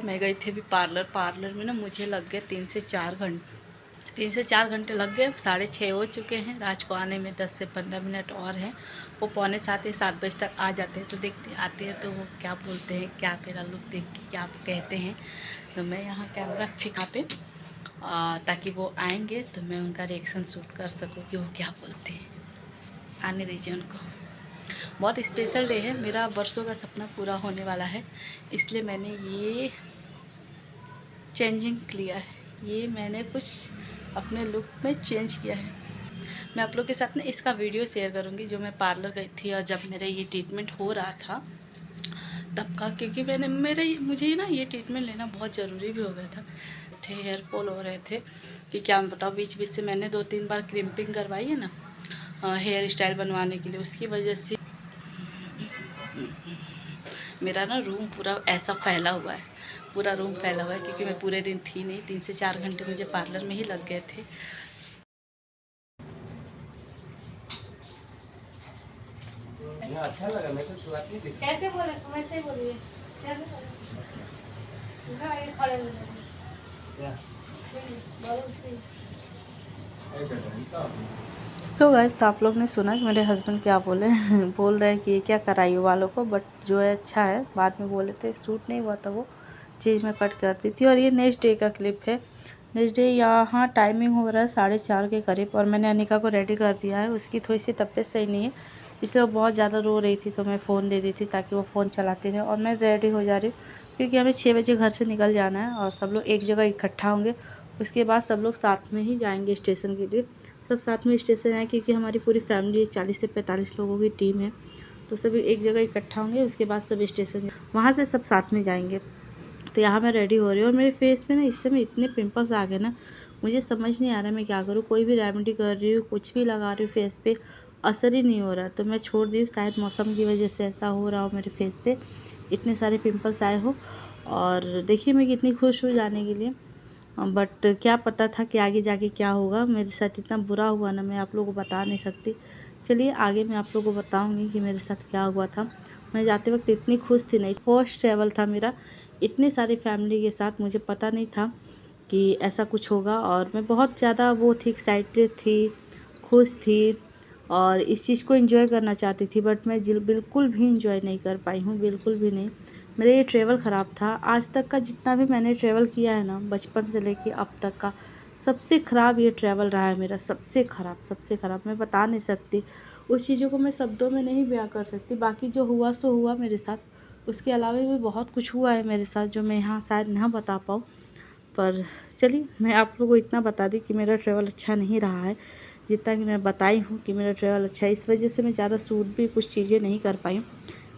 मैं गई थी अभी पार्लर में ना मुझे लग गए 3 से 4 घंटे लग गए। 6:30 हो चुके हैं, राज को आने में 10 से 15 मिनट और हैं। वो 6:45 या 7 बजे तक आ जाते हैं। तो देखते आते हैं तो वो क्या बोलते हैं, क्या मेरा लुक देख के क्या कहते हैं। तो मैं यहाँ कैमरा फिका पे ताकि वो आएंगे तो मैं उनका रिएक्शन शूट कर सकूँ कि वो क्या बोलते हैं। आने दीजिए उनको। बहुत स्पेशल डे है, मेरा वर्षों का सपना पूरा होने वाला है, इसलिए मैंने ये चेंजिंग लिया है। ये मैंने कुछ अपने लुक में चेंज किया है। मैं आप लोग के साथ ना इसका वीडियो शेयर करूँगी जो मैं पार्लर गई थी और जब मेरा ये ट्रीटमेंट हो रहा था तब का, क्योंकि मुझे ना ये ट्रीटमेंट लेना बहुत ज़रूरी भी हो गया था। हेयर फॉल हो रहे थे कि क्या मैं बताऊँ, बीच बीच से मैंने 2-3 बार क्रिम्पिंग करवाई है ना हेयर स्टाइल बनवाने के लिए। उसकी वजह से मेरा ना रूम पूरा ऐसा फैला हुआ है, पूरा रूम फैला हुआ है, क्योंकि मैं पूरे दिन थी नहीं। 3 से 4 घंटे मुझे पार्लर में ही लग गए थे। अच्छा लगा, मैं तो शुरुआत नहीं देखी। कैसे बोले तुम, ऐसे ही बोलिए। खड़े हो सो गाइस, तो आप लोग ने सुना कि मेरे हस्बैंड क्या बोले बोल रहे हैं कि ये क्या कराई वालों को, बट जो है अच्छा है। बाद में बोले थे सूट नहीं हुआ था, वो चीज़ मैं कट करती थी। और ये नेक्स्ट डे का क्लिप है। नेक्स्ट डे यहाँ टाइमिंग हो रहा है 4:30 के करीब, और मैंने अनिका को रेडी कर दिया है। उसकी थोड़ी सी तबीयत सही नहीं है, इसलिए वो बहुत ज़्यादा रो रही थी, तो मैं फ़ोन दे दी थी ताकि वो फ़ोन चलाती रहे। और मैं रेडी हो जा रही हूँ क्योंकि हमें 6 बजे घर से निकल जाना है और सब लोग एक जगह इकट्ठा होंगे। उसके बाद सब लोग साथ में ही जाएंगे स्टेशन के लिए। सब साथ में स्टेशन आए क्योंकि हमारी पूरी फैमिली 40 से 45 लोगों की टीम है, तो सभी एक जगह इकट्ठा होंगे। उसके बाद सब स्टेशन, वहाँ से सब साथ में जाएंगे। तो यहाँ मैं रेडी हो रही हूँ और मेरे फेस पे ना इस समय इतने पिंपल्स आ गए ना, मुझे समझ नहीं आ रहा मैं क्या करूँ। कोई भी रेमेडी कर रही हूँ, कुछ भी लगा रही हूँ फेस पे, असर ही नहीं हो रहा। तो मैं छोड़ दी हूँ, शायद मौसम की वजह से ऐसा हो रहा हो, मेरे फेस पे इतने सारे पिंपल्स आए हो। और देखिए मैं कितनी खुश हूँ जाने के लिए, बट क्या पता था कि आगे जाके क्या होगा। मेरे साथ इतना बुरा हुआ ना, मैं आप लोगों को बता नहीं सकती। चलिए आगे मैं आप लोगों को बताऊंगी कि मेरे साथ क्या हुआ था। मैं जाते वक्त इतनी खुश थी नहीं, फर्स्ट ट्रैवल था मेरा इतनी सारी फैमिली के साथ, मुझे पता नहीं था कि ऐसा कुछ होगा। और मैं बहुत ज़्यादा वो थी, एक्साइटेड थी, खुश थी और इस चीज़ को एंजॉय करना चाहती थी, बट मैं बिल्कुल भी एंजॉय नहीं कर पाई हूँ, बिल्कुल भी नहीं। मेरा ये ट्रैवल ख़राब था। आज तक का जितना भी मैंने ट्रैवल किया है ना, बचपन से लेके अब तक का, सबसे ख़राब ये ट्रैवल रहा है मेरा, सबसे ख़राब, सबसे ख़राब। मैं बता नहीं सकती, उस चीज़ों को मैं शब्दों में नहीं बयां कर सकती। बाकी जो हुआ सो हुआ मेरे साथ, उसके अलावा भी बहुत कुछ हुआ है मेरे साथ जो मैं यहाँ शायद ना बता पाऊँ। पर चलिए मैं आप लोगों को इतना बता दी कि मेरा ट्रैवल अच्छा नहीं रहा है, जितना कि मैं बताई हूँ कि मेरा ट्रैवल अच्छा है। इस वजह से मैं ज़्यादा शूट भी कुछ चीज़ें नहीं कर पाई हूँ।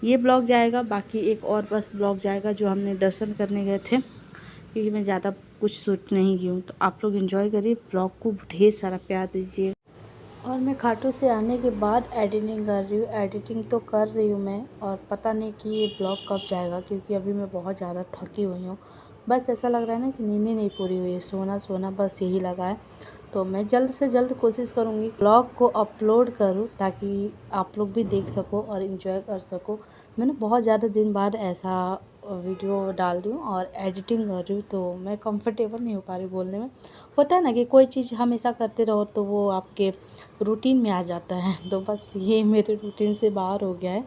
ये ब्लॉग जाएगा, बाकी एक और बस ब्लॉग जाएगा जो हमने दर्शन करने गए थे, क्योंकि मैं ज़्यादा कुछ शूट नहीं की हूँ। तो आप लोग एंजॉय करिए, ब्लॉग को ढेर सारा प्यार दीजिए। और मैं खाटू से आने के बाद एडिटिंग कर रही हूँ, एडिटिंग तो कर रही हूँ मैं, और पता नहीं कि ये ब्लॉग कब जाएगा, क्योंकि अभी मैं बहुत ज़्यादा थकी हुई हूँ। बस ऐसा लग रहा है ना कि नींद ही नहीं पूरी हुई है, सोना सोना बस यही लगा है। तो मैं जल्द से जल्द कोशिश करूँगी ब्लॉग को अपलोड करूँ ताकि आप लोग भी देख सको और इन्जॉय कर सको। मैंने बहुत ज़्यादा दिन बाद ऐसा वीडियो डाल रही हूँ और एडिटिंग कर रही हूँ, तो मैं कंफर्टेबल नहीं हो पा रही बोलने में। होता है ना कि कोई चीज़ हमेशा करते रहो तो वो आपके रूटीन में आ जाता है, तो बस ये मेरे रूटीन से बाहर हो गया है,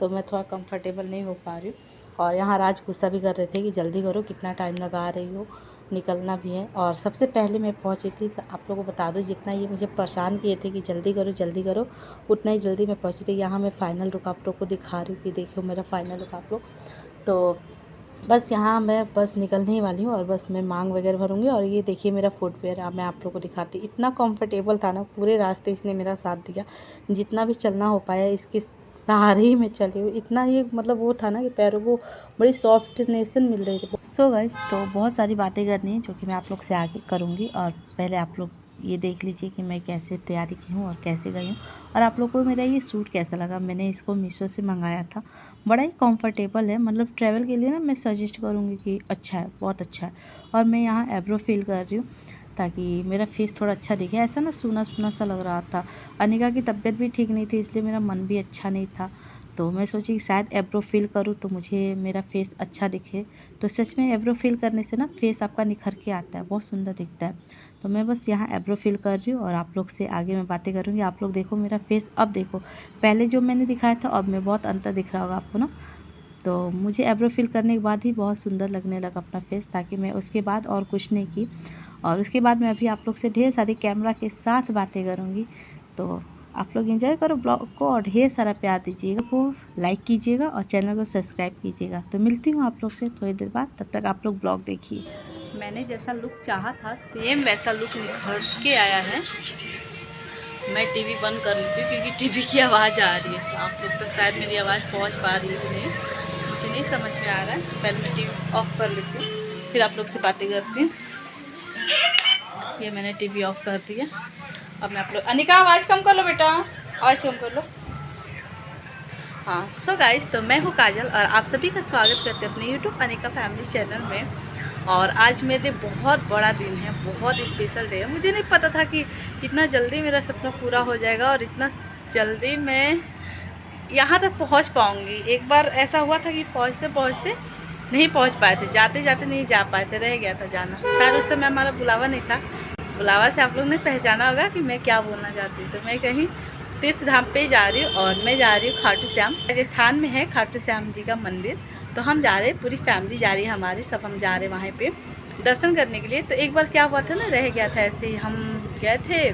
तो मैं थोड़ा कंफर्टेबल नहीं हो पा रही हूँ। और यहाँ राज गुस्सा भी कर रहे थे कि जल्दी करो, कितना टाइम लगा रही हो, निकलना भी है। और सबसे पहले मैं पहुँची थी, आप लोगों को बता दूँ, जितना ये मुझे परेशान किए थे कि जल्दी करो, उतना ही जल्दी मैं पहुँची थी। यहाँ मैं फ़ाइनल लुक आप लोग को दिखा रही हूँ कि देखो मेरा फ़ाइनल लुक आप लोग। तो बस यहाँ मैं बस निकलने ही वाली हूँ और बस मैं मांग वगैरह भरूँगी। और ये देखिए मेरा फुटवेयर, मैं आप लोगों को दिखाती, इतना कंफर्टेबल था ना, पूरे रास्ते इसने मेरा साथ दिया, जितना भी चलना हो पाया इसके सहारे ही मैं चली हूँ। इतना ये मतलब वो था ना कि पैरों को बड़ी सॉफ्टनेसन मिल रही थी। सो गाइस, तो बहुत सारी बातें करनी है जो कि मैं आप लोग से आगे करूँगी, और पहले आप लोग ये देख लीजिए कि मैं कैसे तैयारी की हूँ और कैसे गई हूँ। और आप लोग को मेरा ये सूट कैसा लगा। मैंने इसको मीशो से मंगाया था, बड़ा ही कंफर्टेबल है, मतलब ट्रैवल के लिए ना मैं सजेस्ट करूँगी कि अच्छा है, बहुत अच्छा है। और मैं यहाँ एब्रो फील कर रही हूँ ताकि मेरा फेस थोड़ा अच्छा दिखे। ऐसा ना सूना सूना सा लग रहा था। अनिका की तबीयत भी ठीक नहीं थी, इसलिए मेरा मन भी अच्छा नहीं था, तो मैं सोची कि शायद एब्रो फिल करूँ तो मुझे मेरा फेस अच्छा दिखे। तो सच में एब्रो फिल करने से ना फेस आपका निखर के आता है, बहुत सुंदर दिखता है। तो मैं बस यहाँ एब्रो फिल कर रही हूँ और आप लोग से आगे मैं बातें करूँगी। आप लोग देखो मेरा फेस, अब देखो पहले जो मैंने दिखाया था अब में बहुत अंतर दिख रहा होगा आपको ना। तो मुझे एब्रो फिल करने के बाद ही बहुत सुंदर लगने लगा अपना फेस, ताकि मैं उसके बाद और कुछ नहीं की। और उसके बाद मैं अभी आप लोग से ढेर सारी कैमरा के साथ बातें करूँगी। तो आप लोग एंजॉय करो ब्लॉग को और ढेर सारा प्यार दीजिएगा, को लाइक कीजिएगा और चैनल को सब्सक्राइब कीजिएगा। तो मिलती हूँ आप लोग से थोड़ी देर बाद, तब तक आप लोग ब्लॉग देखिए। मैंने जैसा लुक चाहा था सेम वैसा लुक निखर के आया है। मैं टीवी बंद कर लेती हूँ क्योंकि टीवी की आवाज़ आ रही है, तो आप लोग तक शायद मेरी आवाज़ पहुँच पा रही है नहीं, मुझे नहीं समझ में आ रहा है। पहले मैं टीवी ऑफ कर लेती हूँ, फिर आप लोग से बातें करती हूँ। ये मैंने टीवी ऑफ कर दिया। अब मैं आप लोग, अनिका आवाज़ कम कर लो बेटा, आवाज़ कम कर लो। हाँ सो गाइस, तो मैं हूँ काजल और आप सभी का स्वागत करते हैं अपने यूट्यूब अनिका फैमिली चैनल में। और आज मेरे बहुत बड़ा दिन है, बहुत स्पेशल डे है। मुझे नहीं पता था कि इतना जल्दी मेरा सपना पूरा हो जाएगा और इतना जल्दी मैं यहाँ तक पहुँच पाऊँगी। एक बार ऐसा हुआ था कि पहुँचते पहुँचते नहीं पहुँच पाए थे, जाते जाते नहीं जा पाए थे, रह गया था जाना। शायद उस समय हमारा बुलावा नहीं था। बुलावा से आप लोग ने पहचाना होगा कि मैं क्या बोलना चाहती हूँ। तो मैं कहीं तीर्थ धाम पे जा रही हूँ और मैं जा रही हूँ खाटू श्याम। राजस्थान में है खाटू श्याम जी का मंदिर, तो हम जा रहे हैं, पूरी फैमिली जा रही है हमारी, सब हम जा रहे हैं वहाँ पे दर्शन करने के लिए। तो एक बार क्या हुआ था ना, रह गया था ऐसे ही, हम गए थे,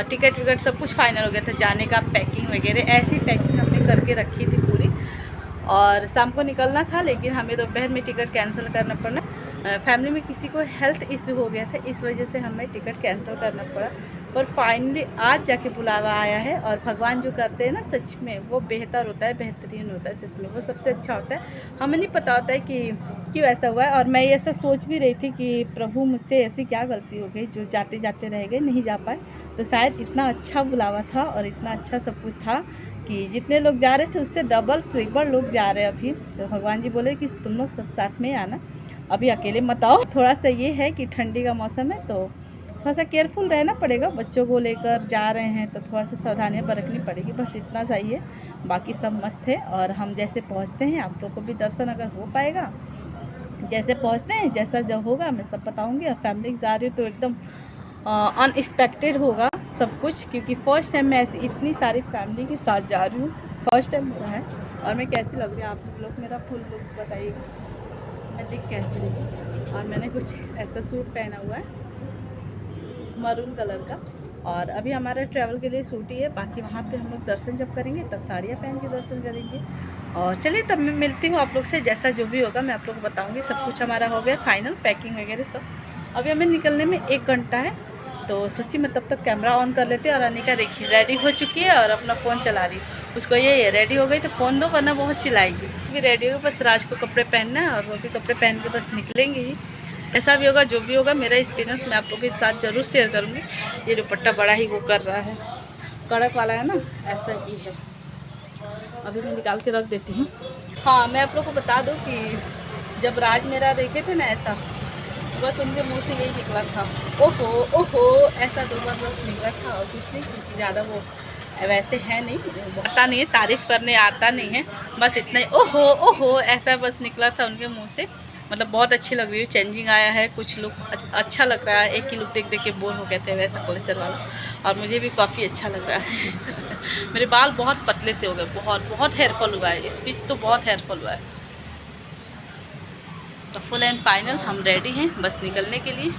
टिकट विकट सब कुछ फाइनल हो गया था, जाने का पैकिंग वगैरह ऐसी पैकिंग हमने करके रखी थी पूरी। और शाम को निकलना था, लेकिन हमें दोपहर में टिकट कैंसिल करना पड़ा। फैमिली में किसी को हेल्थ इशू हो गया था, इस वजह से हमें टिकट कैंसिल करना पड़ा। पर फाइनली आज जाके बुलावा आया है। और भगवान जो करते हैं ना सच में वो बेहतर होता है, बेहतरीन होता है, सच में वो सबसे अच्छा होता है। हमें नहीं पता होता है कि क्यों ऐसा हुआ है। और मैं ऐसा सोच भी रही थी कि प्रभु मुझसे ऐसी क्या गलती हो गई जो जाते जाते रह गए, नहीं जा पाए। तो शायद इतना अच्छा बुलावा था और इतना अच्छा सब कुछ था कि जितने लोग जा रहे थे उससे डबल ट्रिपल लोग जा रहे हैं अभी। तो भगवान जी बोले कि तुम लोग सब साथ में आना, अभी अकेले मत आओ। थोड़ा सा ये है कि ठंडी का मौसम है तो थोड़ा सा केयरफुल रहना पड़ेगा, बच्चों को लेकर जा रहे हैं तो थोड़ा सा सावधानियाँ बरतनी पड़ेगी, बस इतना सा ही है। बाकी सब मस्त है। और हम जैसे पहुँचते हैं आप लोग को भी दर्शन अगर हो पाएगा, जैसे पहुँचते हैं जैसा जब होगा मैं सब बताऊँगी। और फैमिली जा रही हूँ तो एकदम अनएक्सपेक्टेड होगा सब कुछ, क्योंकि फ़र्स्ट टाइम मैं ऐसी इतनी सारी फैमिली के साथ जा रही हूँ, फर्स्ट टाइम हुआ है। और मैं कैसी लग रही हूँ आप लोग मेरा फुल लुक बताइएगा, मैं दिख कैसी रही। और मैंने कुछ ऐसा सूट पहना हुआ है मरून कलर का। और अभी हमारा ट्रैवल के लिए सूट ही है, बाकी वहाँ पे हम लोग दर्शन जब करेंगे तब साड़ियाँ पहन के दर्शन करेंगे। और चलिए तब मैं मिलती हूँ आप लोग से, जैसा जो भी होगा मैं आप लोग को बताऊँगी। सब कुछ हमारा हो गया फाइनल, पैकिंग वगैरह सब। अभी हमें निकलने में 1 घंटा है, तो सोची मैं तब तक कैमरा ऑन कर लेती हूँ। और अनिका देखिए रेडी हो चुकी है और अपना फ़ोन चला रही है। उसको ये है रेडी हो गई तो फ़ोन दो वरना बहुत चिल्लाएगी। अभी रेडी हो, बस राज को कपड़े पहनना है और वो भी कपड़े पहन के बस निकलेंगे ही। ऐसा भी होगा जो भी होगा, मेरा एक्सपीरियंस मैं आप लोगों के साथ ज़रूर शेयर करूँगी। ये दुपट्टा बड़ा ही वो कर रहा है, कड़क वाला है ना, ऐसा ही है। अभी मैं निकाल के रख देती हूँ। हाँ मैं आप लोग को बता दूँ कि जब राज मेरा देखे थे ना ऐसा, बस उनके मुंह से यही निकला था, ओहो ओहो, ऐसा 2 बार बस निकला था और कुछ नहीं, क्योंकि ज़्यादा वो वैसे है नहीं, आता नहीं है, तारीफ़ करने आता नहीं है, बस इतना ही ओहो ओहो ऐसा बस निकला था उनके मुंह से। मतलब बहुत अच्छी लग रही है, चेंजिंग आया है, कुछ लुक अच्छा लग रहा है। एक ही लुक देख देख के बोर हो गए थे वैसा कल्चर वाला, और मुझे भी काफ़ी अच्छा लग रहा है। मेरे बाल बहुत पतले से हो गए, बहुत हेयरफॉल हुआ है, स्पीच तो बहुत हेयरफॉल हुआ है। तो फुल एंड फाइनल हम रेडी हैं बस निकलने के लिए,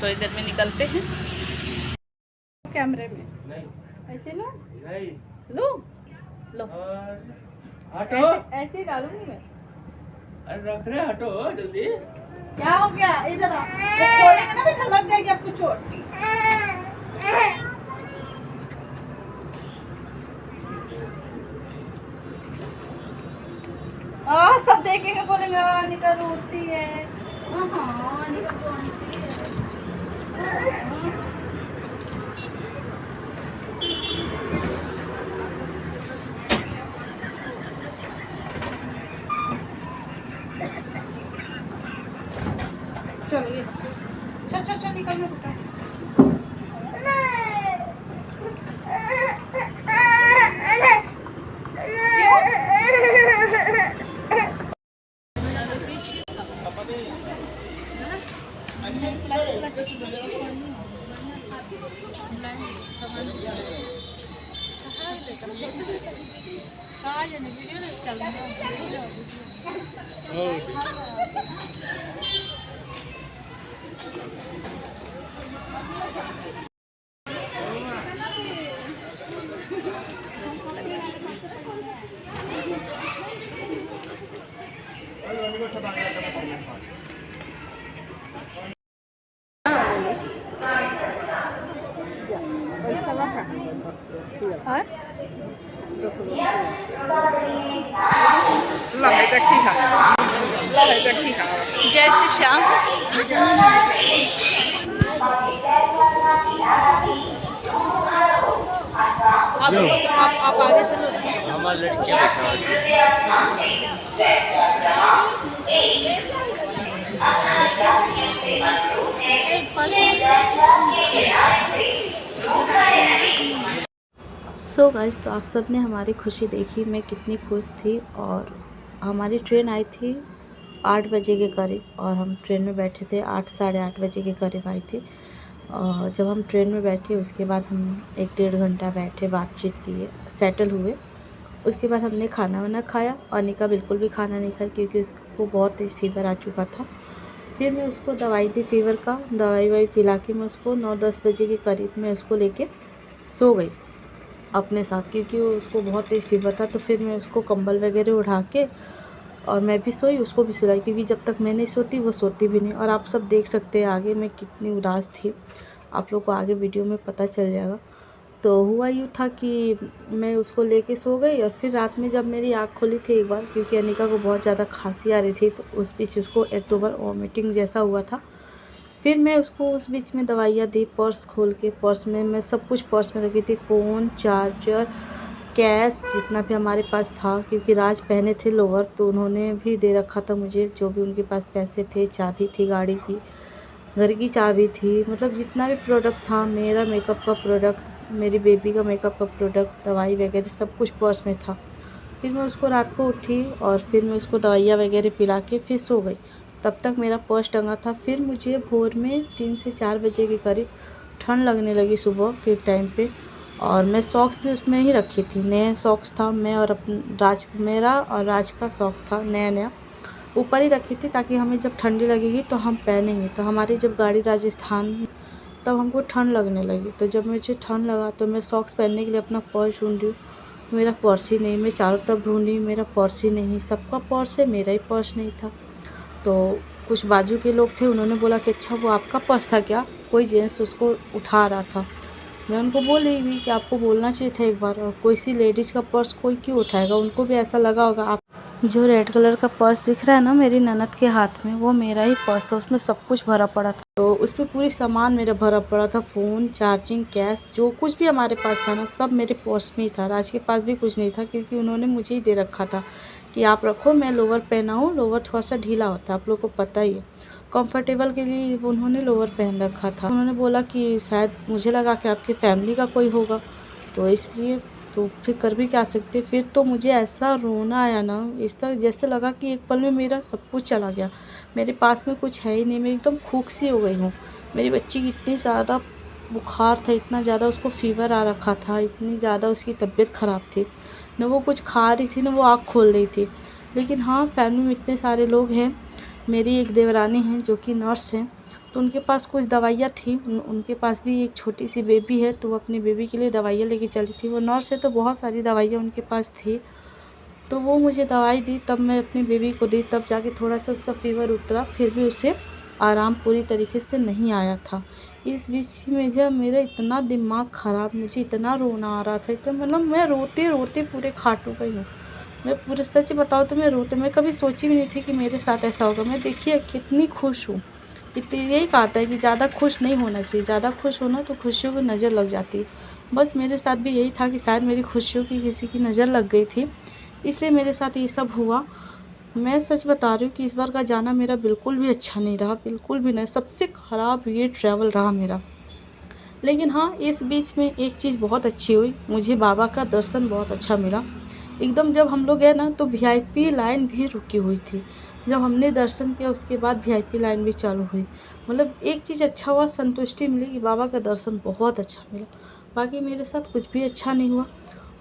थोड़ी देर में निकलते हैं। कैमरे में नहीं। ऐसे लो नहीं। लो लो ऐसे ही डालूंगी मैं। अरे रख रहे, हटो जल्दी। क्या हो गया, इधर आओ, खोलेंगे ना बेटा लग जाएगी आपको चोट। सब देखेंगे बोलेंगे अनिका रोती है। हाँ अनिका रोती है। चलिए चल निकल बेटा। जय श्री श्याम। आप आगे से लो। हमारी लड़कियां बैठा सो गाइस, तो आप सब ने हमारी खुशी देखी, मैं कितनी खुश थी। और हमारी ट्रेन आई थी 8 बजे के करीब और हम ट्रेन में बैठे थे 8 साढ़े 8 बजे के करीब आई थी। और जब हम ट्रेन में बैठे उसके बाद हम 1-1.5 घंटा बैठे, बातचीत किए, सेटल हुए। उसके बाद हमने खाना वाना खाया। अनिका बिल्कुल भी खाना नहीं खाई क्योंकि उसको बहुत तेज़ फीवर आ चुका था। फिर मैं उसको दवाई दी फीवर का, दवाई पिला के मैं उसको 9-10 बजे के करीब मैं उसको लेके सो गई अपने साथ, क्योंकि उसको बहुत तेज़ फीवर था। तो फिर मैं उसको कंबल वगैरह उठा के और मैं भी सोई, उसको भी सुलाई, क्योंकि जब तक मैं नहीं सोती वो सोती भी नहीं। और आप सब देख सकते हैं आगे मैं कितनी उदास थी, आप लोग को आगे वीडियो में पता चल जाएगा। तो हुआ यूँ था कि मैं उसको लेके सो गई और फिर रात में जब मेरी आँख खुली थी एक बार, क्योंकि अनिका को बहुत ज़्यादा खांसी आ रही थी, तो उस बीच उसको 1-2 बार वॉमिटिंग जैसा हुआ था। फिर मैं उसको उस बीच में दवाइयाँ दी, पर्स खोल के, पर्स में मैं सब कुछ पर्स में रखी थी, फ़ोन, चार्जर, कैश, जितना भी हमारे पास था, क्योंकि राज पहने थे लोअर तो उन्होंने भी दे रखा था मुझे, जो भी उनके पास पैसे थे, चाबी थी गाड़ी की, घर की चाबी थी, मतलब जितना भी प्रोडक्ट था, मेरा मेकअप का प्रोडक्ट, मेरी बेबी का मेकअप का प्रोडक्ट, दवाई वगैरह सब कुछ पर्स में था। फिर मैं उसको रात को उठी और फिर मैं उसको दवाइयाँ वगैरह पिला के फिर सो गई। तब तक मेरा पर्स टंगा था। फिर मुझे भोर में 3 से 4 बजे के करीब ठंड लगने लगी सुबह के टाइम पे, और मैं सॉक्स भी उसमें ही रखी थी, नया सॉक्स था, मैं और राज, मेरा और राज का सॉक्स था नया ऊपर ही रखी थी, ताकि हमें जब ठंडी लगेगी तो हम पहनेंगे। तो हमारी जब गाड़ी राजस्थान, तब हमको ठंड लगने लगी। तो जब मुझे ठंड लगा तो मैं सॉक्स पहनने के लिए अपना पर्स ढूंढ रही हूँ, मेरा पर्स ही नहीं। मैं चारों तरफ ढूंढी, मेरा पर्स ही नहीं। सबका पर्स है, मेरा ही पर्स नहीं था। तो कुछ बाजू के लोग थे, उन्होंने बोला कि अच्छा वो आपका पर्स था क्या? कोई जेंट्स उसको उठा रहा था। मैं उनको बोल रही थी कि आपको बोलना चाहिए था एक बार, और कोई सी लेडीज़ का पर्स कोई क्यों उठाएगा? उनको भी ऐसा लगा होगा। आप जो रेड कलर का पर्स दिख रहा है ना मेरी ननद के हाथ में, वो मेरा ही पर्स था, उसमें सब कुछ भरा पड़ा था। तो उसमें पूरी सामान मेरा भरा पड़ा था, फ़ोन, चार्जिंग, कैश, जो कुछ भी हमारे पास था ना सब मेरे पर्स में ही था। राज के पास भी कुछ नहीं था, क्योंकि उन्होंने मुझे ही दे रखा था कि आप रखो, मैं लोअर पहना हूँ, लोअर थोड़ा सा ढीला होता है, आप लोग को पता ही है, कंफर्टेबल के लिए उन्होंने लोअर पहन रखा था। उन्होंने बोला कि शायद, मुझे लगा कि आपकी फैमिली का कोई होगा, तो इसलिए, तो फिर कर भी क्या सकते। फिर तो मुझे ऐसा रोना आया ना, इस तरह जैसे लगा कि एक पल में मेरा सब कुछ चला गया, मेरे पास में कुछ है ही नहीं, मैं एकदम खूक सी हो गई हूँ। मेरी बच्ची की इतनी ज़्यादा बुखार था, इतना ज़्यादा उसको फीवर आ रखा था, इतनी ज़्यादा उसकी तबीयत ख़राब थी, न वो कुछ खा रही थी, न वो आँख खोल रही थी। लेकिन हाँ, फैमिली में इतने सारे लोग हैं। मेरी एक देवरानी हैं जो कि नर्स हैं, तो उनके पास कुछ दवाइयाँ थी, उनके पास भी एक छोटी सी बेबी है, तो वो अपनी बेबी के लिए दवाइयाँ लेके चली थी। वो नर्स है तो बहुत सारी दवाइयाँ उनके पास थी, तो वो मुझे दवाई दी, तब मैं अपनी बेबी को दी, तब जाके थोड़ा सा उसका फीवर उतरा। फिर भी उसे आराम पूरी तरीके से नहीं आया था। इस बीच में जब मेरा इतना दिमाग ख़राब, मुझे इतना रोना आ रहा था, तो मतलब मैं रोते रोते पूरे खाटू गई हूँ। मैं पूरे सच बताऊँ तो मैं कभी सोची भी नहीं थी कि मेरे साथ ऐसा होगा। मैं देखिए कितनी खुश हूँ। इतनी, यही कहता है कि ज़्यादा खुश नहीं होना चाहिए, ज़्यादा खुश होना तो खुशियों की नज़र लग जाती है। बस मेरे साथ भी यही था कि शायद मेरी खुशियों की किसी की नज़र लग गई थी, इसलिए मेरे साथ ये सब हुआ। मैं सच बता रही हूँ कि इस बार का जाना मेरा बिल्कुल भी अच्छा नहीं रहा, बिल्कुल भी नहीं, सबसे ख़राब ये ट्रैवल रहा मेरा। लेकिन हाँ, इस बीच में एक चीज़ बहुत अच्छी हुई, मुझे बाबा का दर्शन बहुत अच्छा मिला। एकदम जब हम लोग गए ना तो वीआईपी लाइन भी रुकी हुई थी, जब हमने दर्शन किया उसके बाद VIP लाइन भी चालू हुई। मतलब एक चीज़ अच्छा हुआ, संतुष्टि मिली कि बाबा का दर्शन बहुत अच्छा मिला। बाकी मेरे साथ कुछ भी अच्छा नहीं हुआ।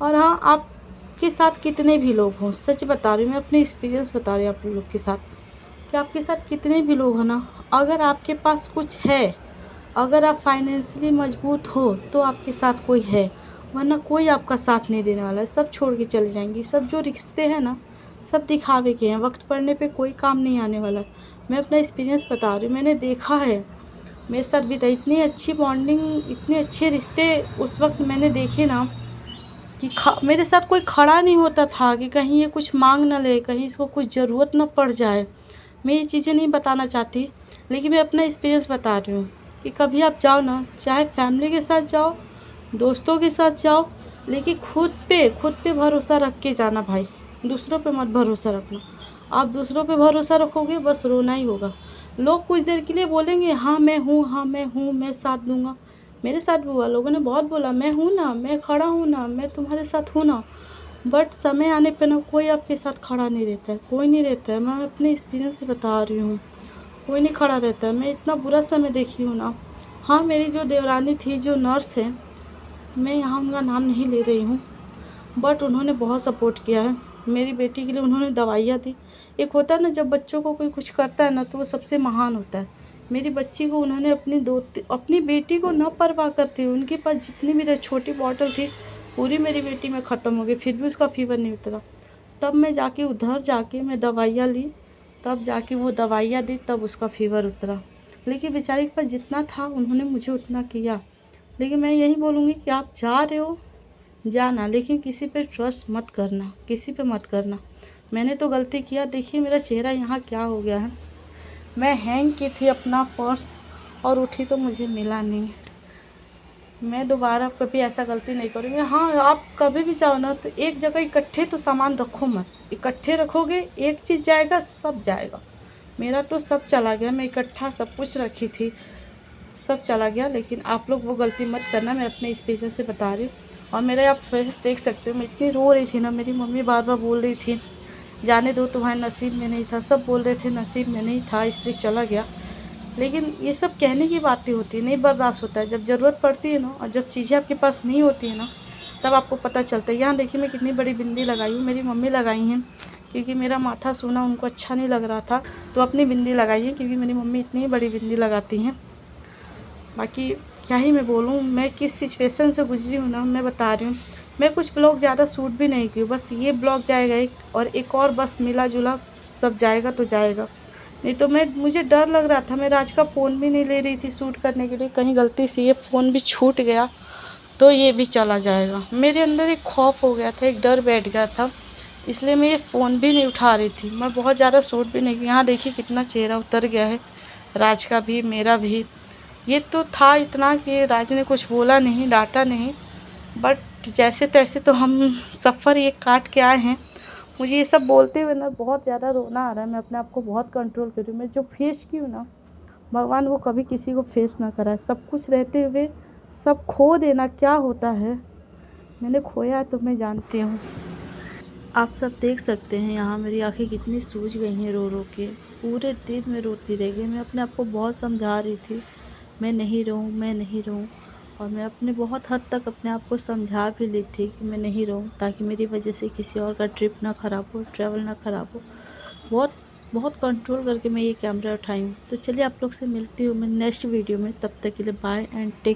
और हाँ, आपके साथ कितने भी लोग हों, सच बता रही हूँ, मैं अपनी एक्सपीरियंस बता रही हूँ आप लोग के साथ, कि आपके साथ कितने भी लोग हैं ना, अगर आपके पास कुछ है, अगर आप फाइनेंशियली मजबूत हो तो आपके साथ कोई है, वरना कोई आपका साथ नहीं देने वाला है। सब छोड़ के चले जाएंगी। सब जो रिश्ते हैं ना, सब दिखावे के हैं, वक्त पड़ने पे कोई काम नहीं आने वाला। मैं अपना एक्सपीरियंस बता रही हूँ, मैंने देखा है, मेरे साथ भी था। इतनी अच्छी बॉन्डिंग, इतने अच्छे रिश्ते उस वक्त मैंने देखे ना, कि मेरे साथ कोई खड़ा नहीं होता था कि कहीं ये कुछ मांग ना ले, कहीं इसको कुछ ज़रूरत ना पड़ जाए। मैं ये चीज़ें नहीं बताना चाहती, लेकिन मैं अपना एक्सपीरियंस बता रही हूँ कि कभी आप जाओ ना, चाहे फैमिली के साथ जाओ, दोस्तों के साथ जाओ, लेकिन खुद पे भरोसा रख के जाना भाई। दूसरों पे मत भरोसा रखना। आप दूसरों पे भरोसा रखोगे बस रोना ही होगा। लोग कुछ देर के लिए बोलेंगे हाँ मैं हूँ, हाँ मैं हूँ, मैं साथ दूंगा। मेरे साथ भी हुआ, लोगों ने बहुत बोला मैं हूँ ना, मैं खड़ा हूँ ना, मैं तुम्हारे साथ हूँ ना। बट समय आने पे ना कोई आपके साथ खड़ा नहीं रहता है, कोई नहीं रहता है। मैं अपने एक्सपीरियंस से बता रही हूँ, कोई नहीं खड़ा रहता है। मैं इतना बुरा समय देखी हूँ ना। हाँ, मेरी जो देवरानी थी, जो नर्स है, मैं यहाँ उनका नाम नहीं ले रही हूँ, बट उन्होंने बहुत सपोर्ट किया है मेरी बेटी के लिए। उन्होंने दवाइयाँ दी। एक होता है ना, जब बच्चों को कोई कुछ करता है ना तो वो सबसे महान होता है। मेरी बच्ची को उन्होंने अपनी बेटी को न परवाह करते हुए, उनके पास जितनी भी छोटी बॉटल थी पूरी मेरी बेटी में ख़त्म हो गई, फिर भी उसका फ़ीवर नहीं उतरा। तब मैं जाके उधर जाके मैं दवाइयाँ ली, तब जाके वो दवाइयाँ दी, तब उसका फ़ीवर उतरा। लेकिन बेचारी के पास जितना था उन्होंने मुझे उतना किया। लेकिन मैं यही बोलूँगी कि आप जा रहे हो, जाना, लेकिन किसी पे ट्रस्ट मत करना, किसी पे मत करना। मैंने तो गलती किया। देखिए मेरा चेहरा यहाँ क्या हो गया है। मैं हैंग की थी अपना पर्स और उठी तो मुझे मिला नहीं। मैं दोबारा कभी ऐसा गलती नहीं करूँगी। हाँ, आप कभी भी जाओ ना तो एक जगह इकट्ठे तो सामान रखो मत। इकट्ठे रखोगे एक चीज़ जाएगा, सब जाएगा। मेरा तो सब चला गया, मैं इकट्ठा सब कुछ रखी थी, सब चला गया। लेकिन आप लोग वो गलती मत करना, मैं अपने एक्सपीरियंस से बता रही हूँ। और मेरे आप फेस देख सकते हो, मैं इतनी रो रही थी ना। मेरी मम्मी बार बार बोल रही थी जाने दो, तुम्हारे नसीब में नहीं था। सब बोल रहे थे नसीब में नहीं था इसलिए चला गया। लेकिन ये सब कहने की बातें होती है, नहीं बर्दाश्त होता है। जब ज़रूरत पड़ती है ना, और जब चीज़ें आपके पास नहीं होती है ना, तब आपको पता चलता है। यहाँ देखिए मैं कितनी बड़ी बिंदी लगाई हूँ, मेरी मम्मी लगाई हैं, क्योंकि मेरा माथा सोना उनको अच्छा नहीं लग रहा था, तो अपनी बिंदी लगाई है, क्योंकि मेरी मम्मी इतनी बड़ी बिंदी लगाती हैं। बाकी क्या ही मैं बोलूँ, मैं किस सिचुएशन से गुजरी हूँ ना, मैं बता रही हूँ। मैं कुछ ब्लॉग ज़्यादा शूट भी नहीं की, बस ये ब्लॉग जाएगा एक, और एक और बस मिला जुला सब जाएगा तो जाएगा। नहीं तो मुझे डर लग रहा था। मैं राज का फ़ोन भी नहीं ले रही थी शूट करने के लिए, कहीं गलती से ये फ़ोन भी छूट गया तो ये भी चला जाएगा। मेरे अंदर एक खौफ हो गया था, एक डर बैठ गया था, इसलिए मैं ये फ़ोन भी नहीं उठा रही थी। मैं बहुत ज़्यादा शूट भी नहीं की। यहाँ देखिए कितना चेहरा उतर गया है, राज का भी मेरा भी। ये तो था इतना कि राज ने कुछ बोला नहीं, डांटा नहीं, बट जैसे तैसे तो हम सफ़र ये काट के आए हैं। मुझे ये सब बोलते हुए ना बहुत ज़्यादा रोना आ रहा है। मैं अपने आप को बहुत कंट्रोल कर रही हूँ। मैं जो फेस की हूँ ना, भगवान वो कभी किसी को फेस ना कराए। सब कुछ रहते हुए सब खो देना क्या होता है, मैंने खोया है तो मैं जानती हूँ। आप सब देख सकते हैं यहाँ मेरी आंखें कितनी सूज गई हैं रो रो के। पूरे दिन मैं रोती रह गई। मैं अपने आप को बहुत समझा रही थी मैं नहीं रहूँ, मैं नहीं रहूँ। और मैं अपने बहुत हद तक अपने आप को समझा भी ली थी कि मैं नहीं रहूँ, ताकि मेरी वजह से किसी और का ट्रिप ना ख़राब हो, ट्रैवल ना ख़राब हो। बहुत बहुत कंट्रोल करके मैं ये कैमरा उठाई हूँ। तो चलिए आप लोग से मिलती हूँ मैं नेक्स्ट वीडियो में। तब तक के लिए बाय एंड टेक